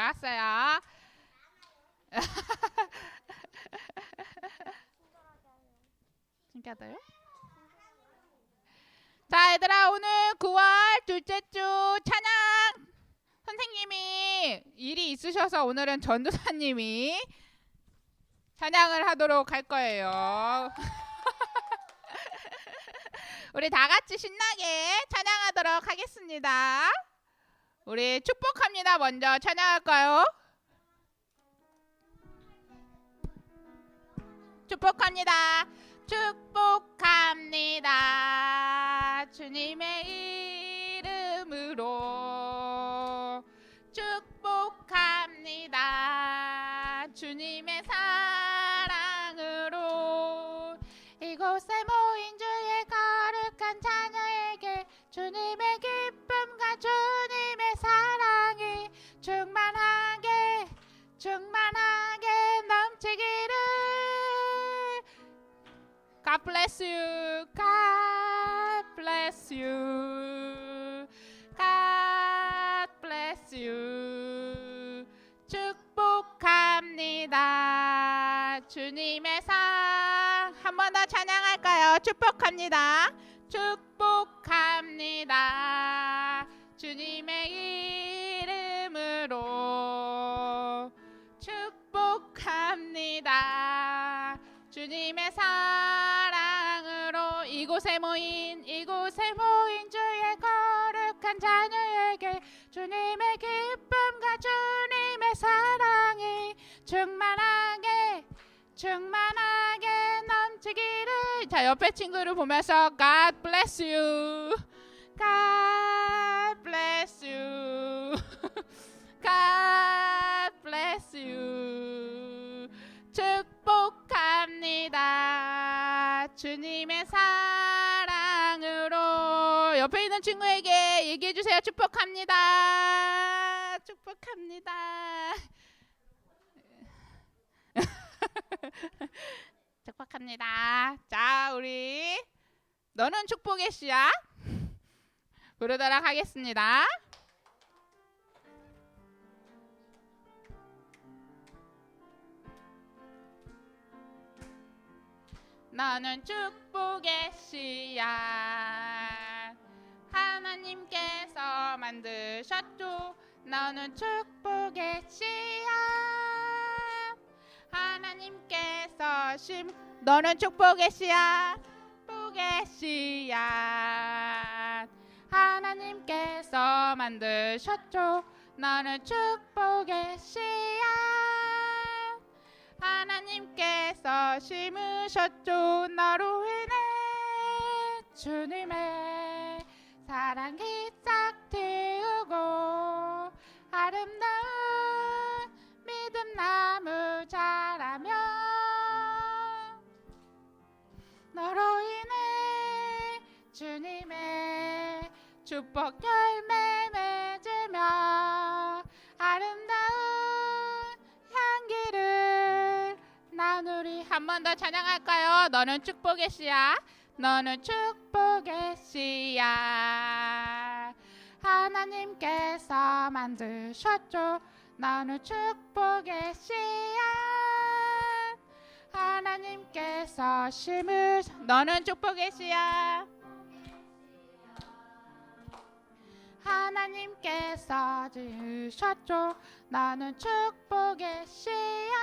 좋았어요. 신기하다요? 자, 얘들아, 오늘 9월 둘째 주 찬양 선생님이 일이 있으셔서 오늘은 전도사님이 찬양을 하도록 할 거예요. 우리 다 같이 신나게 찬양하도록 하겠습니다. 우리 축복합니다. 먼저 찬양할까요? 축복합니다. 축복합니다. 주님의 이름으로 축복합니다. 주님의 사랑으로 이곳에 모인 주의 거룩한 자녀에게 주님의 기쁨과 주님의 사랑이 충만하게 넘치기를. God bless you. God bless you. God bless you. 축복합니다. 주님의 상. 한 번 더 찬양할까요? 축복합니다. 축복합니다. 주님의 이름으로 축복합니다. 주님의 사랑으로 이곳에 모인 주의 거룩한 자녀에게 주님의 기쁨과 주님의 사랑이 충만하게 넘치기를. 자, 옆에 친구를 보면서 God bless you. God bless you. God bless you. 축복합니다. 주님의 사랑으로. 옆에 있는 친구에게 얘기해 주세요. 축복합니다. 축복합니다. 축복합니다. 자, 우리 너는 축복의 씨야 부르도록 하겠습니다. 너는 축복의 씨앗 하나님께서 만드셨죠. 너는 축복의 씨앗 하나님께서 너는 축복의 씨앗 하나님께서 만드셨죠. 너는 축복의 씨앗 하나님께서 심으셨죠. 너로 인해 주님의 사랑이 싹 틔우고 아름다운 믿음 나무 자라며 너로 인해 주님의 축복 열매 맺으며 아름다운 향기를 나누리. 한 번 더 찬양할까요? 너는 축복의 씨앗 너는 축복의 씨앗 하나님께서 만드셨죠. 너는 축복의 씨앗 하나님께서 너는 축복의 씨앗 하나님께서 지으셨죠. 너는 축복의 씨앗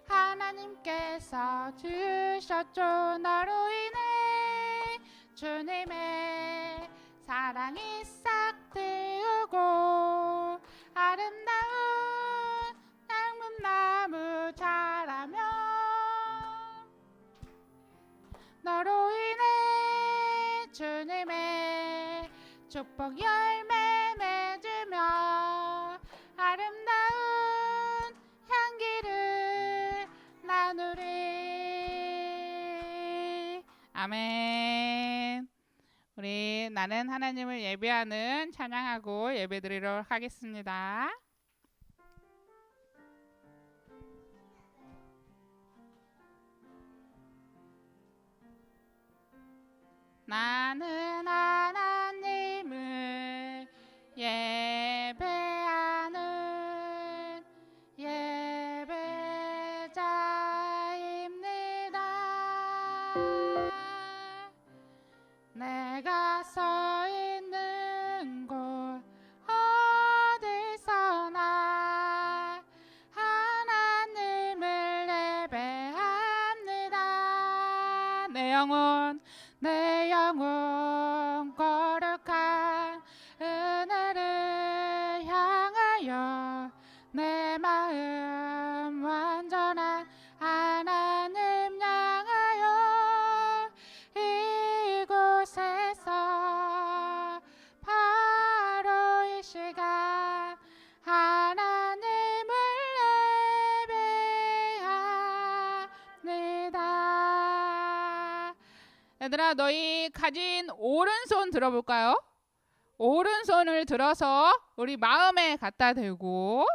하나님께서 지으셨죠. 너로 인해 주님의 사랑이 싹 틔우고 아름다운 향문나무 자라며 너로 인해 주님의 축복 열매 맺으며 아름다운 향기를 나누리. 아멘. 우리 나는 하나님을 예배하는 찬양하고 예배드리도록 하겠습니다. 나는 하나님을 예배하는 내 영혼 거룩한 은혜를 향하여 내 마음 완전한 하나님 향하여 이곳에서 바로 이 시간 하나님을 예배합니다. 얘들아, 너희 가진 오른손 들어볼까요? 오른손을 들어서 우리 마음에 갖다 대고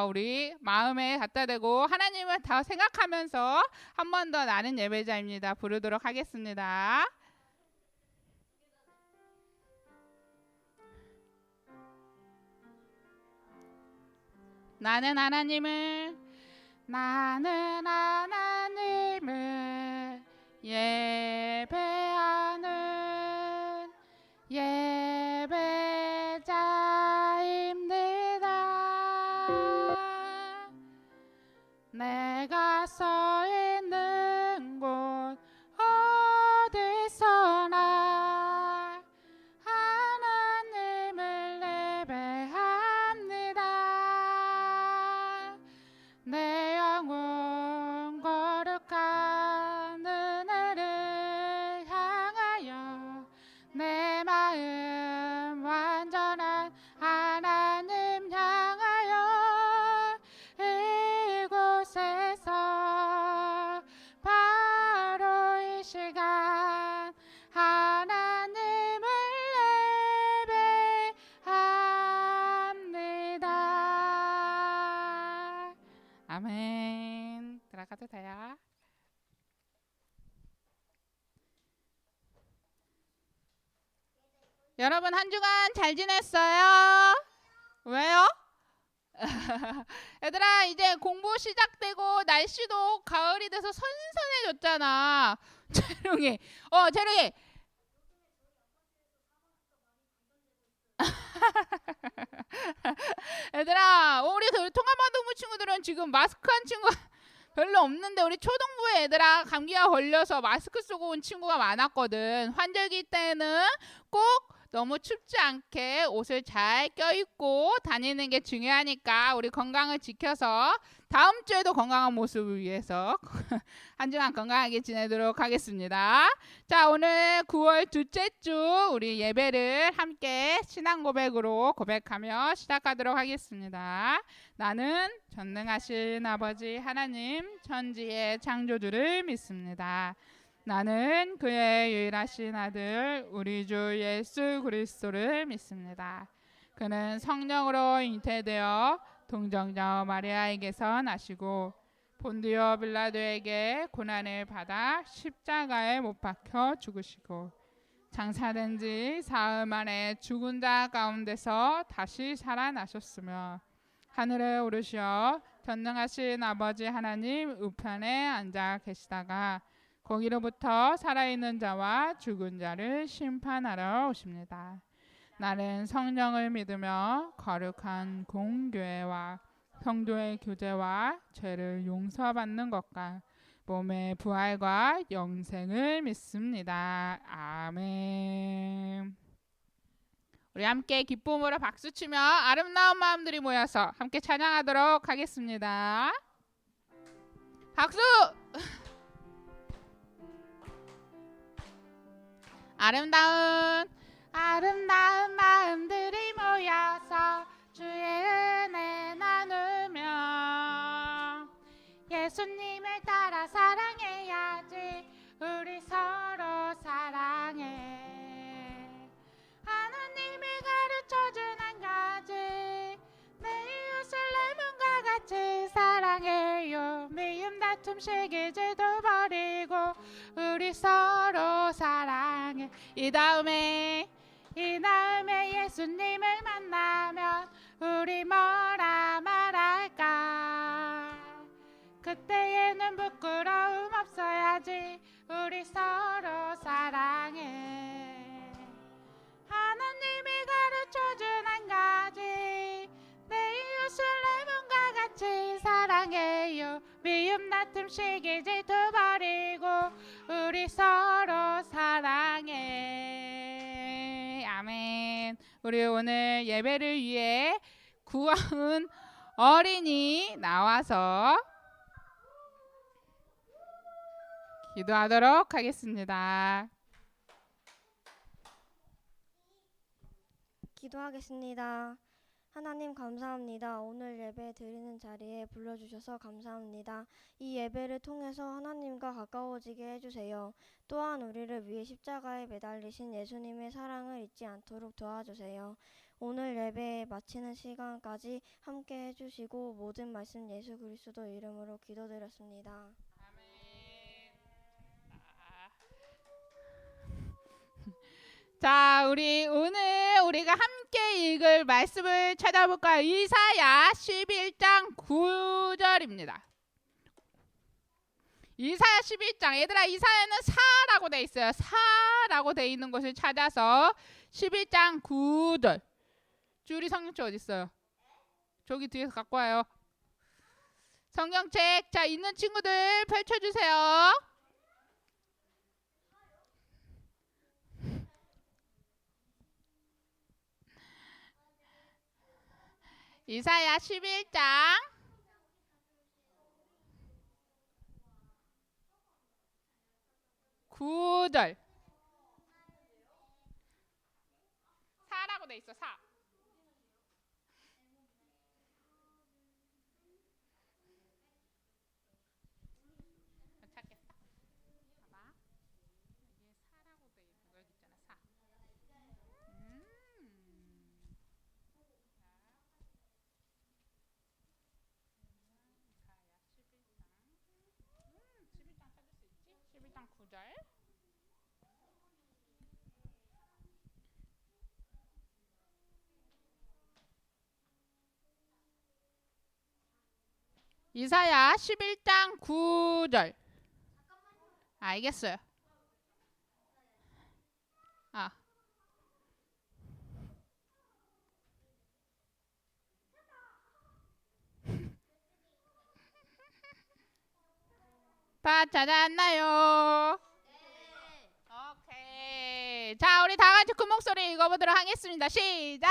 우리 마음에 갖다 대고 하나님을 다 생각하면서 한 번 더 나는 예배자입니다 부르도록 하겠습니다. 나는 하나님을 예배하는 예배자입니다. 내가 서 있는 곳 어디서나 하나님을 예배합니다. 내 영혼 거룩한 은혜를 향하여 내 마음 완전한 하나님 향하여 이곳에서 바로 이 시간 하나님을 예배합니다. 아멘. 들어가도 돼요? 여러분 한 주간 잘 지냈어요? 왜요? 얘들아, 이제 공부 시작되고 날씨도 가을이 돼서 선선해졌잖아. 재롱이, 재롱이. 얘들아, 우리 통합아동부 친구들은 지금 마스크 한 친구 별로 없는데 우리 초등부의 애들아 감기가 걸려서 마스크 쓰고 온 친구가 많았거든. 환절기 때는 꼭 너무 춥지 않게 옷을 잘 껴입고 다니는 게 중요하니까 우리 건강을 지켜서 다음 주에도 건강한 모습을 위해서 한 주간 건강하게 지내도록 하겠습니다. 자, 오늘 9월 둘째 주 우리 예배를 함께 신앙 고백으로 고백하며 시작하도록 하겠습니다. 나는 전능하신 아버지 하나님 천지의 창조주를 믿습니다. 나는 그의 유일하신 아들 우리 주 예수 그리스도를 믿습니다. 그는 성령으로 잉태되어 동정녀 마리아에게서 나시고 본디오 빌라도에게 고난을 받아 십자가에 못 박혀 죽으시고 장사된 지 사흘 만에 죽은 자 가운데서 다시 살아나셨으며 하늘에 오르시어 전능하신 아버지 하나님 우편에 앉아 계시다가 거기로부터 살아있는 자와 죽은 자를 심판하러 오십니다. 나는 성령을 믿으며 거룩한 공교회와 성도의 교제와 죄를 용서받는 것과 몸의 부활과 영생을 믿습니다. 아멘. 우리 함께 기쁨으로 박수치며 아름다운 마음들이 모여서 함께 찬양하도록 하겠습니다. 박수! 아름다운 마음들이 모여서 주의 은혜 나누며 예수님을 따라 사랑해야지. 우리 서로 사랑해. 하나님이 가르쳐준 한 가지, 내 이웃을 내 몸과 같이 사랑해요. 미움 다툼 시기질도 버리고 우리 서로 사랑해. 이 다음에 예수님을 만나면 우리 뭐라 말할까. 그때에는 부끄러움 없어야지. 우리 서로 사랑해. 하나님이 가르쳐준 한 가지, 내 이웃을 내 몸과 같이 사랑해요. 미움 다툼 시기질도 버리고 우리 서로 사랑해. 아멘. 우리 오늘 예배를 위해 구원 어린이 나와서 기도하도록 하겠습니다. 기도하겠습니다. 하나님 감사합니다. 오늘 예배 드리는 자리에 불러주셔서 감사합니다. 이 예배를 통해서 하나님과 가까워지게 해주세요. 또한 우리를 위해 십자가에 매달리신 예수님의 사랑을 잊지 않도록 도와주세요. 오늘 예배 마치는 시간까지 함께 해주시고 모든 말씀 예수 그리스도 이름으로 기도드렸습니다. 자, 우리 오늘 우리가 함께 읽을 말씀을 찾아볼까요? 이사야 11장 9절입니다. 이사야 11장. 얘들아, 이사야는 사라고 돼 있어요. 사라고 돼 있는 것을 찾아서 11장 9절. 주리 성경책 어디 있어요? 저기 뒤에서 갖고 와요. 성경책. 자, 있는 친구들 펼쳐주세요. 이사야 11장 9절. 사라고 돼 있어. 사. 찾겠다. 봐봐. 이게 사라고 돼 있는 거 여기 있잖아. 사. 이사야 11장. 11장 찾을 수 있지? 11장 9절. 이사야 11장 9절. 알겠어요. 아. 다 찾았나요? 오케이. 자, 우리 다 같이 큰 목소리 읽어보도록 하겠습니다. 시작.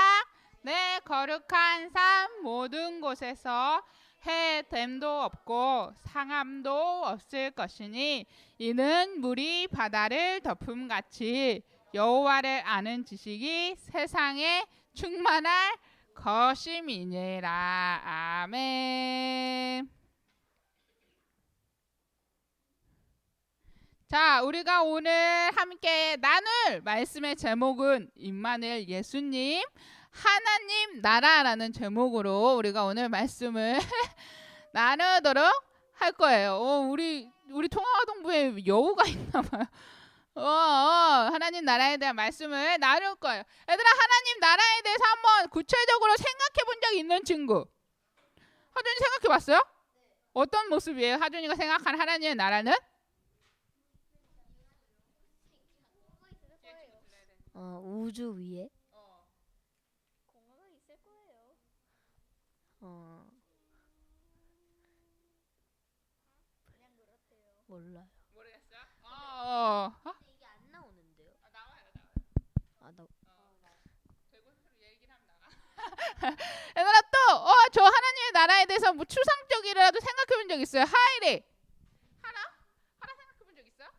내 거룩한 삶 모든 곳에서 해됨도 없고 상함도 없을 것이니 이는 물이 바다를 덮음같이 여호와를 아는 지식이 세상에 충만할 것임이니라. 아멘. 자, 우리가 오늘 함께 나눌 말씀의 제목은 임마누엘 예수님 하나님 나라라는 제목으로 우리가 오늘 말씀을 나누도록 할 거예요. 우리 통화동부에 여우가 있나 봐요. 하나님 나라에 대한 말씀을 나눌 거예요. 얘들아, 하나님 나라에 대해서 한번 구체적으로 생각해 본 적 있는 친구? 하준이 생각해 봤어요? 어떤 모습이에요? 하준이가 생각한 하나님의 나라는? 우주 위에 공허가 있을 거예요. 그냥 그렇대요. 몰라요. 모르겠어요? 근데 이게 안 나오는데요. 나와요. 얘기를 하면 나가. 얘들아, 또 저 하나님의 나라에 대해서 뭐 추상적이라도 생각해 본 적 있어요? 하이리. 하나 생각해 본 적 있어요?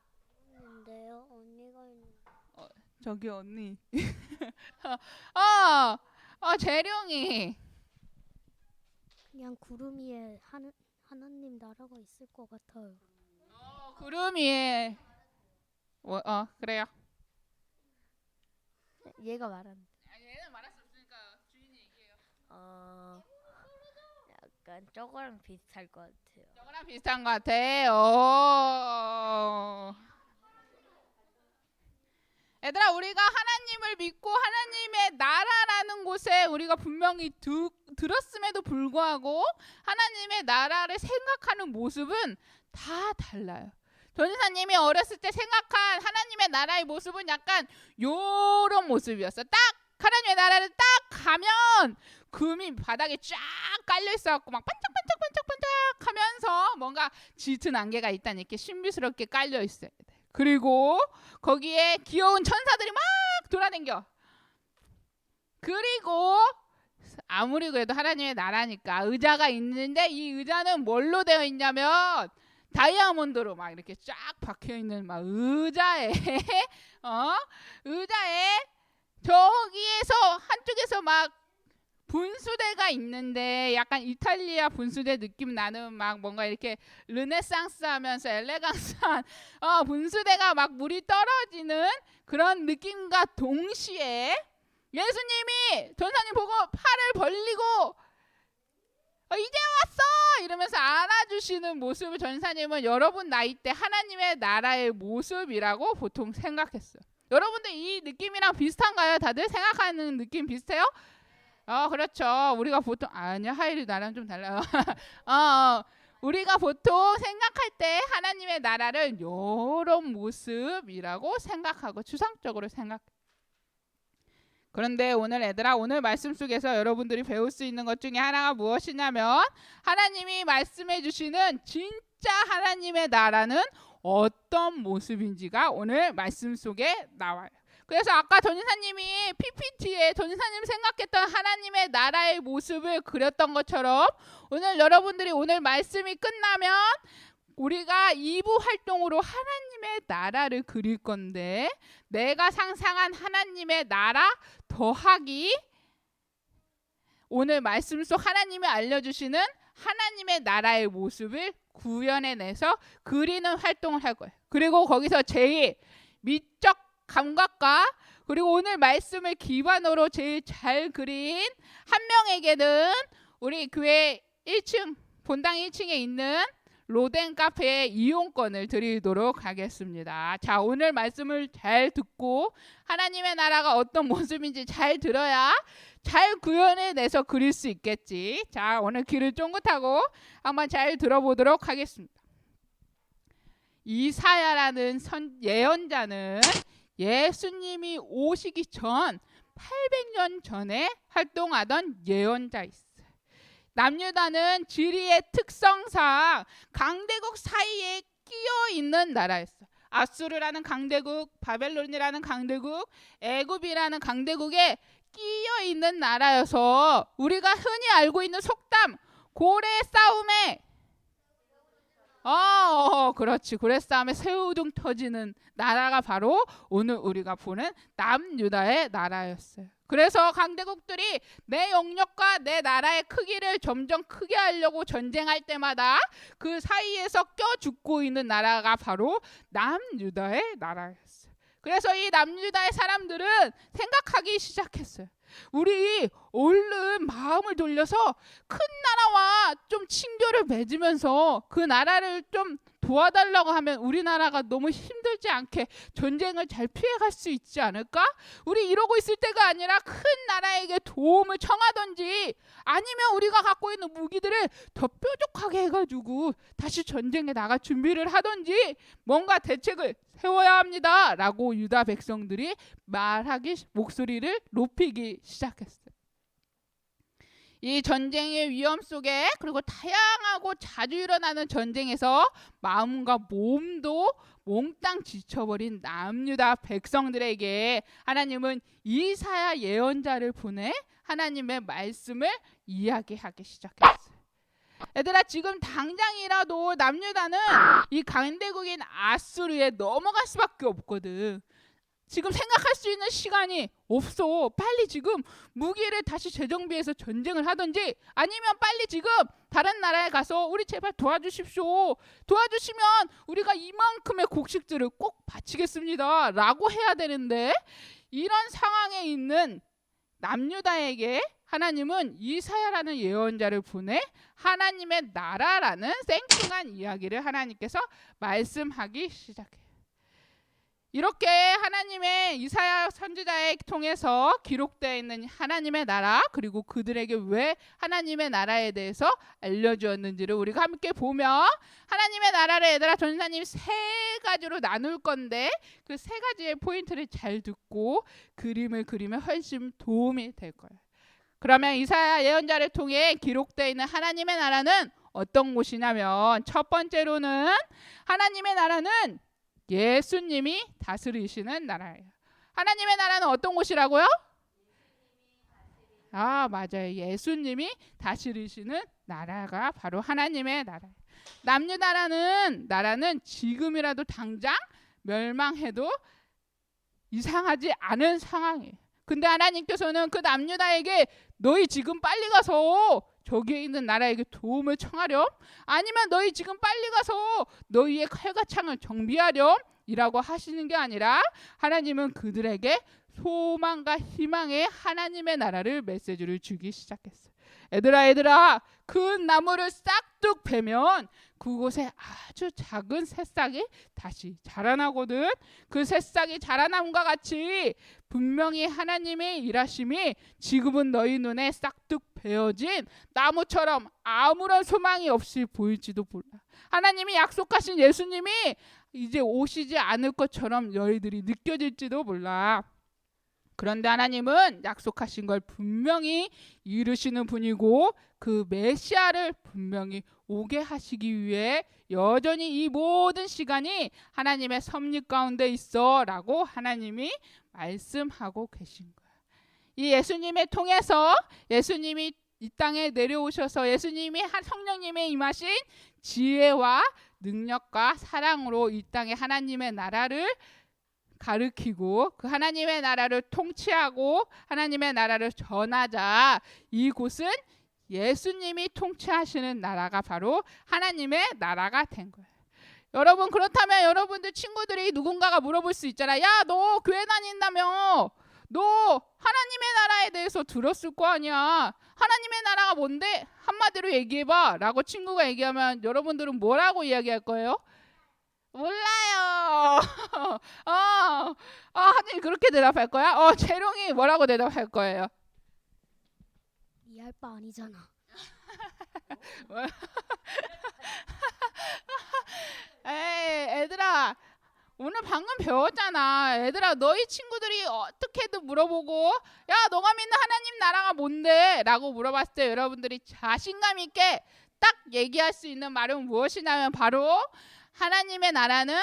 있는데요. 언니가 있는. 저기 언니. 재룡이. 그냥 구름 위에 하나님 나라가 있을 것 같아요. 구름 위에. 그래요. 얘가 말한. 얘는 말할 수 없으니까 주인이 얘기해요. 약간 저거랑 비슷할 것 같아요. 저거랑 비슷한 것 같아. 얘들아, 우리가 하나님을 믿고 하나님의 나라라는 곳에 우리가 분명히 들었음에도 불구하고 하나님의 나라를 생각하는 모습은 다 달라요. 전사님이 어렸을 때 생각한 하나님의 나라의 모습은 약간 요런 모습이었어. 딱 하나님의 나라를 딱 가면 금이 바닥에 쫙 깔려 있어갖고 막 반짝반짝반짝반짝 하면서 뭔가 짙은 안개가 일단 이렇게 신비스럽게 깔려 있어야 돼. 그리고 거기에 귀여운 천사들이 막 돌아다녀. 그리고 아무리 그래도 하나님의 나라니까 의자가 있는데 이 의자는 뭘로 되어 있냐면 다이아몬드로 막 이렇게 쫙 박혀 있는 막 의자에 의자에 저기에서 한쪽에서 막 분수대가 있는데 약간 이탈리아 분수대 느낌 나는 막 뭔가 이렇게 르네상스 하면서 엘레강스한 분수대가 막 물이 떨어지는 그런 느낌과 동시에 예수님이 전사님 보고 팔을 벌리고 이제 왔어 이러면서 안아주시는 모습을 전사님은 여러분 나이 때 하나님의 나라의 모습이라고 보통 생각했어요. 여러분들 이 느낌이랑 비슷한가요? 다들 생각하는 느낌 비슷해요? 그렇죠. 우리가 보통 아니야 하일이 나랑 좀 달라요. 우리가 보통 생각할 때 하나님의 나라를 이런 모습이라고 생각하고 추상적으로 생각. 그런데 오늘 얘들아 오늘 말씀 속에서 여러분들이 배울 수 있는 것 중에 하나가 무엇이냐면 하나님이 말씀해 주시는 진짜 하나님의 나라는 어떤 모습인지가 오늘 말씀 속에 나와요. 그래서 아까 전인사님이 PPT에 전인사님 생각했던 하나님의 나라의 모습을 그렸던 것처럼 오늘 여러분들이 오늘 말씀이 끝나면 우리가 2부 활동으로 하나님의 나라를 그릴 건데 내가 상상한 하나님의 나라 더하기 오늘 말씀 속 하나님이 알려주시는 하나님의 나라의 모습을 구현해내서 그리는 활동을 할 거예요. 그리고 거기서 제일 미적 감각과 그리고 오늘 말씀을 기반으로 제일 잘 그린 한 명에게는 우리 교회 1층 본당 1층에 있는 로덴 카페의 이용권을 드리도록 하겠습니다. 자, 오늘 말씀을 잘 듣고 하나님의 나라가 어떤 모습인지 잘 들어야 잘 구현해내서 그릴 수 있겠지. 자, 오늘 귀를 쫑긋하고 한번 잘 들어보도록 하겠습니다. 이사야라는 예언자는 예수님이 오시기 전 800년 전에 활동하던 예언자 있어요. 남유다는 지리의 특성상 강대국 사이에 끼어 있는 나라였어요. 아수르라는 강대국, 바벨론이라는 강대국, 애굽이라는 강대국에 끼어 있는 나라여서 우리가 흔히 알고 있는 속담 고래 싸움에 그렇지. 고래 싸움에 새우등 터지는 나라가 바로 오늘 우리가 보는 남유다의 나라였어요. 그래서 강대국들이 내 영역과 내 나라의 크기를 점점 크게 하려고 전쟁할 때마다 그 사이에서 껴 죽고 있는 나라가 바로 남유다의 나라였어요. 그래서 이 남유다의 사람들은 생각하기 시작했어요. 우리 얼른 마음을 돌려서 큰 나라와 좀 친교를 맺으면서 그 나라를 좀 도와달라고 하면 우리나라가 너무 힘들지 않게 전쟁을 잘 피해갈 수 있지 않을까? 우리 이러고 있을 때가 아니라 큰 나라에게 도움을 청하든지 아니면 우리가 갖고 있는 무기들을 더 뾰족하게 해가지고 다시 전쟁에 나갈 준비를 하든지 뭔가 대책을 세워야 합니다 라고 유다 백성들이 목소리를 높이기 시작했어요. 이 전쟁의 위험 속에 그리고 다양하고 자주 일어나는 전쟁에서 마음과 몸도 몽땅 지쳐버린 남유다 백성들에게 하나님은 이사야 예언자를 보내 하나님의 말씀을 이야기하기 시작했어요. 얘들아 지금 당장이라도 남유다는 이 강대국인 아수르에 넘어갈 수밖에 없거든. 지금 생각할 수 있는 시간이 없어. 빨리 지금 무기를 다시 재정비해서 전쟁을 하든지 아니면 빨리 지금 다른 나라에 가서 우리 제발 도와주십시오. 도와주시면 우리가 이만큼의 곡식들을 꼭 바치겠습니다 라고 해야 되는데 이런 상황에 있는 남유다에게 하나님은 이사야라는 예언자를 보내 하나님의 나라라는 생뚱한 이야기를 하나님께서 말씀하기 시작해요. 이렇게 하나님의 이사야 선지자에 통해서 기록되어 있는 하나님의 나라 그리고 그들에게 왜 하나님의 나라에 대해서 알려주었는지를 우리가 함께 보며 하나님의 나라를 얘들아 전사님 세 가지로 나눌 건데 그 세 가지의 포인트를 잘 듣고 그림을 그리면 훨씬 도움이 될 거예요. 그러면 이사야 예언자를 통해 기록되어 있는 하나님의 나라는 어떤 곳이냐면 첫 번째로는 하나님의 나라는 예수님이 다스리시는 나라예요. 하나님의 나라는 어떤 곳이라고요? 아, 맞아요. 예수님이 다스리시는 나라가 바로 하나님의 나라예요. 나라는 지금이라도 당장 멸망해도 이상하지 않은 상황이에요. 근데 하나님께서는 그 남유다에게 너희 지금 빨리 가서 저기에 있는 나라에게 도움을 청하렴, 아니면 너희 지금 빨리 가서 너희의 칼과 창을 정비하렴 이라고 하시는 게 아니라 하나님은 그들에게 소망과 희망의 하나님의 나라를 메시지를 주기 시작했어요. 얘들아, 그 나무를 싹둑 베면 그곳에 아주 작은 새싹이 다시 자라나거든. 그 새싹이 자라남과 같이 분명히 하나님의 일하심이 지금은 너희 눈에 싹둑 베어진 나무처럼 아무런 소망이 없이 보일지도 몰라. 하나님이 약속하신 예수님이 이제 오시지 않을 것처럼 너희들이 느껴질지도 몰라. 그런데 하나님은 약속하신 걸 분명히 이루시는 분이고 그 메시아를 분명히 오게 하시기 위해 여전히 이 모든 시간이 하나님의 섭리 가운데 있어 라고 하나님이 말씀하고 계신 거예요. 이 예수님을 통해서 예수님이 이 땅에 내려오셔서 예수님이 성령님의 임하신 지혜와 능력과 사랑으로 이 땅에 하나님의 나라를 가르치고 그 하나님의 나라를 통치하고 하나님의 나라를 전하자. 이곳은 예수님이 통치하시는 나라가 바로 하나님의 나라가 된 거예요. 여러분, 그렇다면 여러분들 친구들이 누군가가 물어볼 수 있잖아. 야, 너 교회 다닌다며? 너 하나님의 나라에 대해서 들었을 거 아니야. 하나님의 나라가 뭔데? 한마디로 얘기해봐 라고 친구가 얘기하면 여러분들은 뭐라고 이야기할 거예요? 몰라요. 하진이 그렇게 대답할 거야? 재롱이 뭐라고 대답할 거예요? 이해할 바 아니잖아. 에이, 애들아, 오늘 방금 배웠잖아. 얘들아, 너희 친구들이 어떻게든 물어보고 야, 너가 믿는 하나님 나라가 뭔데? 라고 물어봤을 때 여러분들이 자신감 있게 딱 얘기할 수 있는 말은 무엇이냐면 바로 하나님의 나라는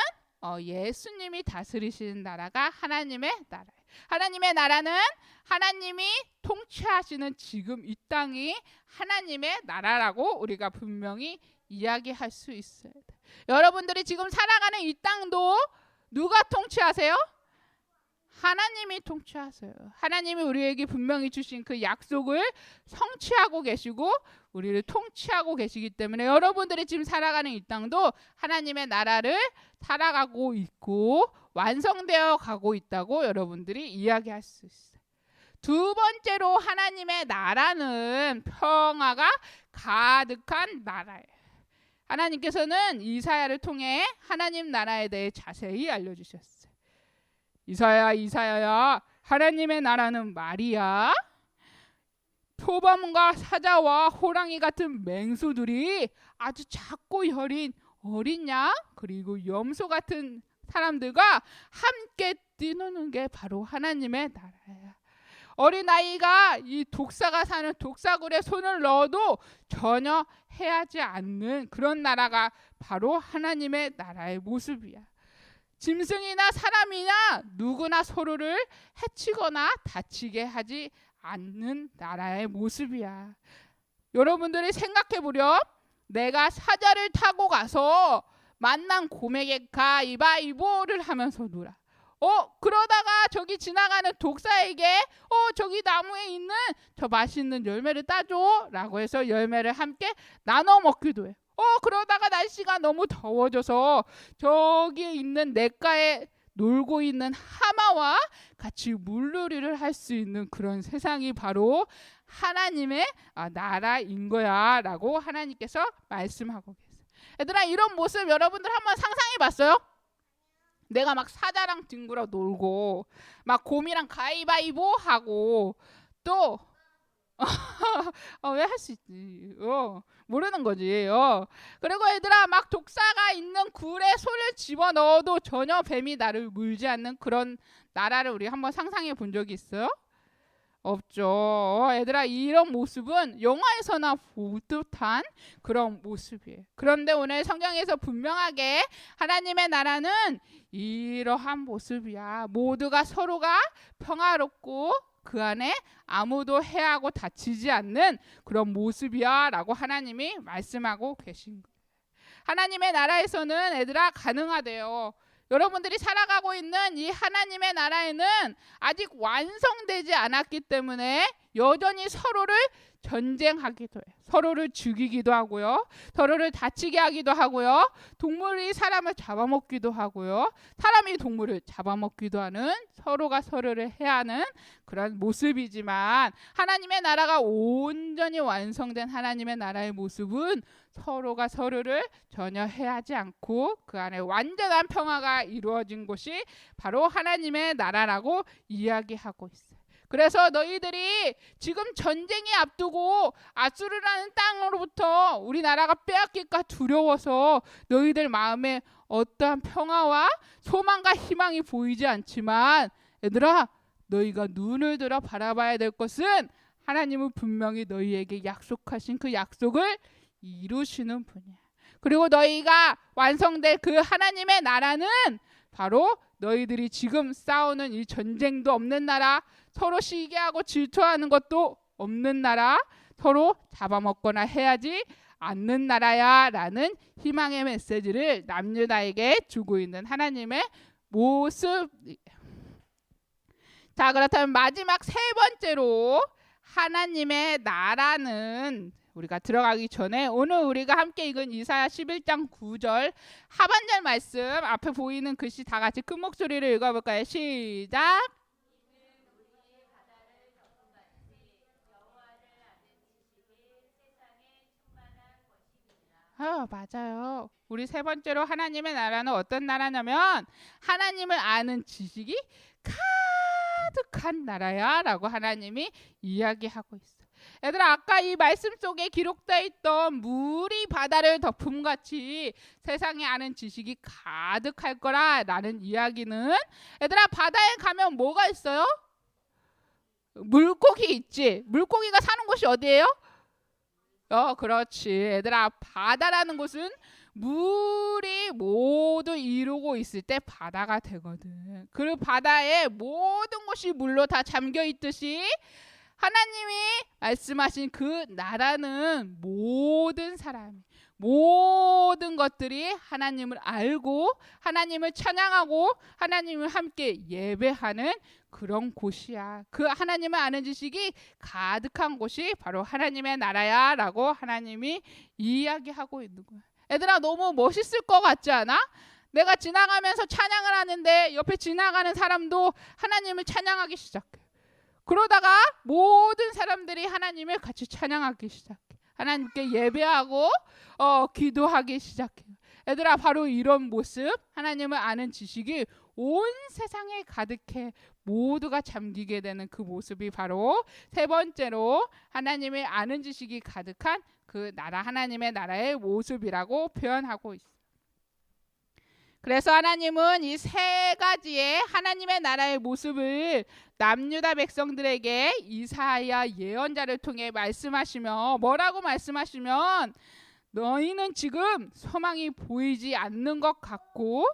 예수님이 다스리시는 나라가 하나님의 나라예요. 하나님의 나라는 하나님이 통치하시는 지금 이 땅이 하나님의 나라라고 우리가 분명히 이야기할 수 있어요. 여러분들이 지금 살아가는 이 땅도 누가 통치하세요? 하나님이 통치하세요. 하나님이 우리에게 분명히 주신 그 약속을 성취하고 계시고 우리를 통치하고 계시기 때문에 여러분들이 지금 살아가는 이 땅도 하나님의 나라를 살아가고 있고 완성되어 가고 있다고 여러분들이 이야기할 수 있어요. 두 번째로 하나님의 나라는 평화가 가득한 나라예요. 하나님께서는 이사야를 통해 하나님 나라에 대해 자세히 알려주셨어요. 이사야야, 하나님의 나라는 말이야. 표범과 사자와 호랑이 같은 맹수들이 아주 작고 여린 어린 양 그리고 염소 같은 사람들과 함께 뛰노는 게 바로 하나님의 나라야. 어린아이가 이 독사가 사는 독사굴에 손을 넣어도 전혀 해하지 않는 그런 나라가 바로 하나님의 나라의 모습이야. 짐승이나 사람이나 누구나 서로를 해치거나 다치게 하지 않는 나라의 모습이야. 여러분들이 생각해 보렴. 내가 사자를 타고 가서 만난 곰에게 가위바위보를 하면서 놀아. 그러다가 저기 지나가는 독사에게 저기 나무에 있는 저 맛있는 열매를 따줘 라고 해서 열매를 함께 나눠 먹기도 해. 그러다가 날씨가 너무 더워져서 저기 있는 냇가에 놀고 있는 하마와 같이 물놀이를 할 수 있는 그런 세상이 바로 하나님의 나라인 거야 라고 하나님께서 말씀하고 계세요. 얘들아, 이런 모습 여러분들 한번 상상해 봤어요? 내가 막 사자랑 뒹굴어 놀고 막 곰이랑 가위바위보 하고 또 왜 할 수 있지? 모르는 거지. 그리고 얘들아, 막 독사가 있는 굴에 손을 집어넣어도 전혀 뱀이 나를 물지 않는 그런 나라를 우리 한번 상상해 본 적이 있어요? 없죠. 얘들아, 이런 모습은 영화에서나 볼 듯한 그런 모습이에요. 그런데 오늘 성경에서 분명하게 하나님의 나라는 이러한 모습이야. 모두가 서로가 평화롭고 그 안에 아무도 해하고 다치지 않는 그런 모습이야 라고 하나님이 말씀하고 계신 거예요. 하나님의 나라에서는 얘들아 가능하대요. 여러분들이 살아가고 있는 이 하나님의 나라에는 아직 완성되지 않았기 때문에 여전히 서로를 전쟁하기도 해요. 서로를 죽이기도 하고요. 서로를 다치게 하기도 하고요. 동물이 사람을 잡아먹기도 하고요. 사람이 동물을 잡아먹기도 하는, 서로가 서로를 해하는 그런 모습이지만 하나님의 나라가 온전히 완성된 하나님의 나라의 모습은 서로가 서로를 전혀 해하지 않고 그 안에 완전한 평화가 이루어진 곳이 바로 하나님의 나라라고 이야기하고 있어요. 그래서 너희들이 지금 전쟁이 앞두고 아수르라는 땅으로부터 우리나라가 빼앗길까 두려워서 너희들 마음에 어떠한 평화와 소망과 희망이 보이지 않지만 얘들아, 너희가 눈을 들어 바라봐야 될 것은 하나님은 분명히 너희에게 약속하신 그 약속을 이루시는 분이야. 그리고 너희가 완성될 그 하나님의 나라는 바로 너희들이 지금 싸우는 이 전쟁도 없는 나라, 서로 시기하고 질투하는 것도 없는 나라, 서로 잡아먹거나 해야지 않는 나라야 라는 희망의 메시지를 남유다에게 주고 있는 하나님의 모습. 자, 그렇다면 마지막 세 번째로 하나님의 나라는, 우리가 들어가기 전에 오늘 우리가 함께 읽은 이사야 11장 9절 하반절 말씀, 앞에 보이는 글씨 다 같이 큰 목소리로 읽어볼까요? 시작. 맞아요. 우리 세 번째로 하나님의 나라는 어떤 나라냐면 하나님을 아는 지식이 가득한 나라야 라고 하나님이 이야기하고 있어요. 얘들아, 아까 이 말씀 속에 기록되어 있던 물이 바다를 덮음같이 세상에 아는 지식이 가득할 거라라는 이야기는, 얘들아, 바다에 가면 뭐가 있어요? 물고기 있지. 물고기가 사는 곳이 어디예요? 그렇지. 얘들아, 바다라는 곳은 물이 모두 이루고 있을 때 바다가 되거든. 그 바다에 모든 것이 물로 다 잠겨 있듯이 하나님이 말씀하신 그 나라는 모든 사람이, 모든 것들이 하나님을 알고 하나님을 찬양하고 하나님을 함께 예배하는 그런 곳이야. 그 하나님을 아는 지식이 가득한 곳이 바로 하나님의 나라야 라고 하나님이 이야기하고 있는 거야. 얘들아, 너무 멋있을 것 같지 않아? 내가 지나가면서 찬양을 하는데 옆에 지나가는 사람도 하나님을 찬양하기 시작해. 그러다가 모든 사람들이 하나님을 같이 찬양하기 시작해. 하나님께 예배하고 기도하기 시작해요. 얘들아, 바로 이런 모습, 하나님을 아는 지식이 온 세상에 가득해 모두가 잠기게 되는 그 모습이 바로 세 번째로 하나님을 아는 지식이 가득한 그 나라, 하나님의 나라의 모습이라고 표현하고 있어요. 그래서 하나님은 이 세 가지의 하나님의 나라의 모습을 남유다 백성들에게 이사야 예언자를 통해 말씀하시며, 뭐라고 말씀하시면, 너희는 지금 소망이 보이지 않는 것 같고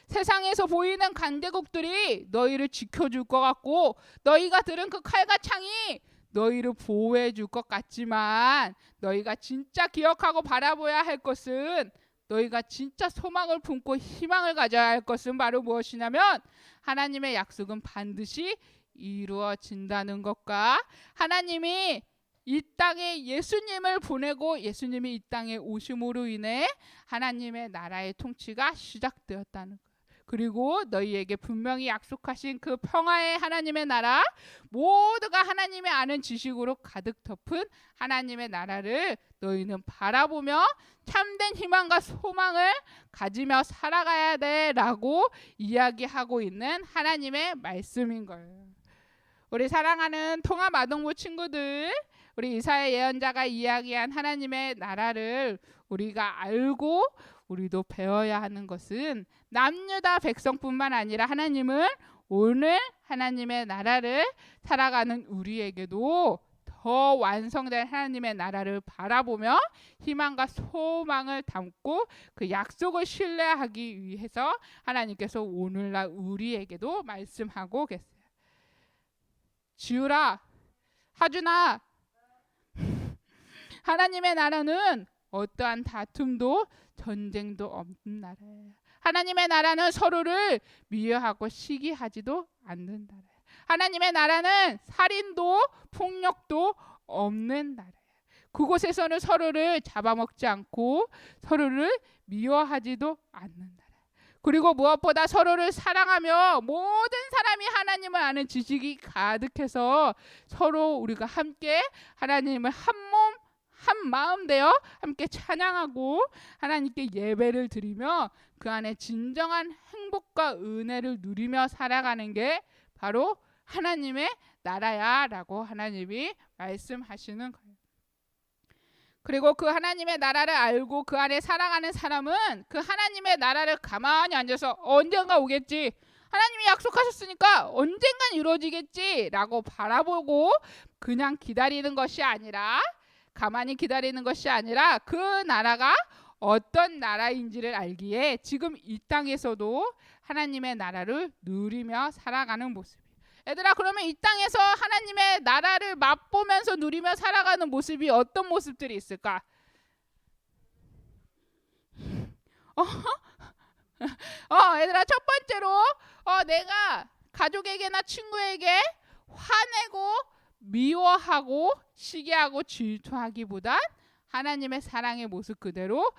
세상에서 보이는 강대국들이 너희를 지켜줄 것 같고 너희가 들은 그 칼과 창이 너희를 보호해 줄 것 같지만 너희가 진짜 기억하고 바라봐야 할 것은, 너희가 진짜 소망을 품고 희망을 가져야 할 것은 바로 무엇이냐면 하나님의 약속은 반드시 이루어진다는 것과 하나님이 이 땅에 예수님을 보내고 예수님이 이 땅에 오심으로 인해 하나님의 나라의 통치가 시작되었다는 것. 그리고 너희에게 분명히 약속하신 그 평화의 하나님의 나라, 모두가 하나님의 아는 지식으로 가득 덮은 하나님의 나라를 너희는 바라보며 참된 희망과 소망을 가지며 살아가야 돼라고 이야기하고 있는 하나님의 말씀인 거예요. 우리 사랑하는 통합아동부 친구들, 우리 이사야 예언자가 이야기한 하나님의 나라를 우리가 알고 우리도 배워야 하는 것은 남유다 백성뿐만 아니라 하나님은 오늘 하나님의 나라를 살아가는 우리에게도 더 완성된 하나님의 나라를 바라보며 희망과 소망을 담고 그 약속을 신뢰하기 위해서 하나님께서 오늘날 우리에게도 말씀하고 계세요. 지우라, 하준아, 하나님의 나라는 어떠한 다툼도 전쟁도 없는 나라예요. 하나님의 나라는 서로를 미워하고 시기하지도 않는 나라예요. 하나님의 나라는 살인도 폭력도 없는 나라예요. 그곳에서는 서로를 잡아먹지 않고 서로를 미워하지도 않는 나라예요. 그리고 무엇보다 서로를 사랑하며 모든 사람이 하나님을 아는 지식이 가득해서 서로 우리가 함께 하나님을 한 몸 한 마음 되어 함께 찬양하고 하나님께 예배를 드리며 그 안에 진정한 행복과 은혜를 누리며 살아가는 게 바로 하나님의 나라야라고 하나님이 말씀하시는 거예요. 그리고 그 하나님의 나라를 알고 그 안에 살아가는 사람은 그 하나님의 나라를 가만히 앉아서 언젠가 오겠지, 하나님이 약속하셨으니까 언젠간 이루어지겠지라고 바라보고 그냥 기다리는 것이 아니라, 가만히 기다리는 것이 아니라 그 나라가 어떤 나라인지를 알기에 지금 이 땅에서도 하나님의 나라를 누리며 살아가는 모습이에요. 얘들아, 그러면 이 땅에서 하나님의 나라를 맛보면서 누리며 살아가는 모습이 어떤 모습들이 있을까? 얘들아, 첫 번째로 내가 가족에게나 친구에게 화내고 미워하고 시기하고 질투하기보단 하나님의 사랑의 모습 그대로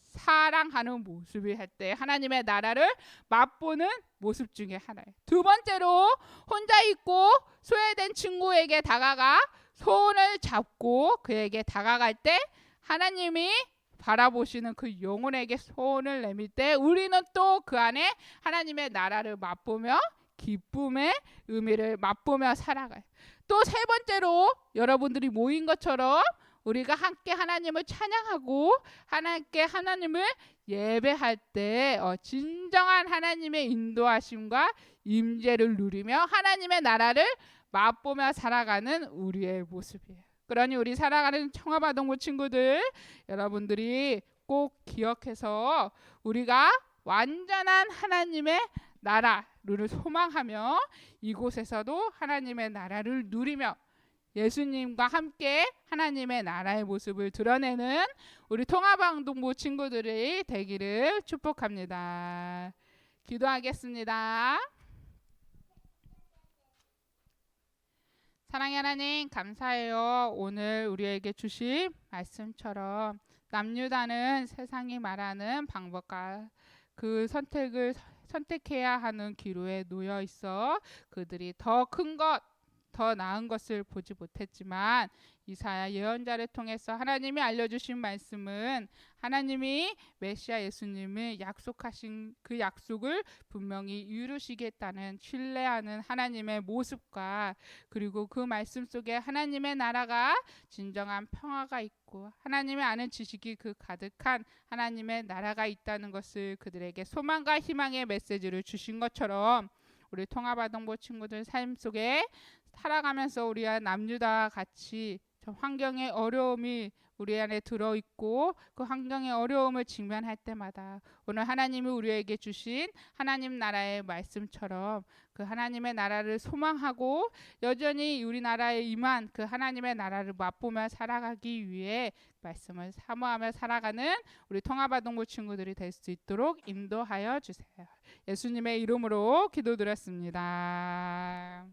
사랑하는 모습이 할 때 하나님의 나라를 맛보는 모습 중에 하나예요. 두 번째로 혼자 있고 소외된 친구에게 다가가 손을 잡고 그에게 다가갈 때 하나님이 바라보시는 그 영혼에게 손을 내밀 때 우리는 또 그 안에 하나님의 나라를 맛보며 기쁨의 의미를 맛보며 살아가요. 또 세 번째로 여러분들이 모인 것처럼 우리가 함께 하나님을 찬양하고 함께 하나님을 예배할 때 진정한 하나님의 인도하심과 임재를 누리며 하나님의 나라를 맛보며 살아가는 우리의 모습이에요. 그러니 우리 살아가는 청아바동부 친구들, 여러분들이 꼭 기억해서 우리가 완전한 하나님의 나라를 소망하며 이곳에서도 하나님의 나라를 누리며 예수님과 함께 하나님의 나라의 모습을 드러내는 우리 통합방동부 친구들이 되기를 축복합니다. 기도하겠습니다. 사랑의 하나님, 감사해요. 오늘 우리에게 주신 말씀처럼 남유다는 세상이 말하는 방법과 그 선택을 선택해야 하는 기로에 놓여 있어 그들이 더 큰 것, 더 나은 것을 보지 못했지만 이사야 예언자를 통해서 하나님이 알려주신 말씀은 하나님이 메시아 예수님을 약속하신 그 약속을 분명히 이루시겠다는 신뢰하는 하나님의 모습과 그리고 그 말씀 속에 하나님의 나라가 진정한 평화가 있고 하나님의 아는 지식이 그 가득한 하나님의 나라가 있다는 것을 그들에게 소망과 희망의 메시지를 주신 것처럼 우리 통합아동부 친구들 삶 속에 살아가면서 우리와 남유다와 같이 저 환경의 어려움이 우리 안에 들어있고 그 환경의 어려움을 직면할 때마다 오늘 하나님이 우리에게 주신 하나님 나라의 말씀처럼 그 하나님의 나라를 소망하고 여전히 우리나라에 임한 그 하나님의 나라를 맛보며 살아가기 위해 말씀을 사모하며 살아가는 우리 통합아동부 친구들이 될 수 있도록 인도하여 주세요. 예수님의 이름으로 기도드렸습니다.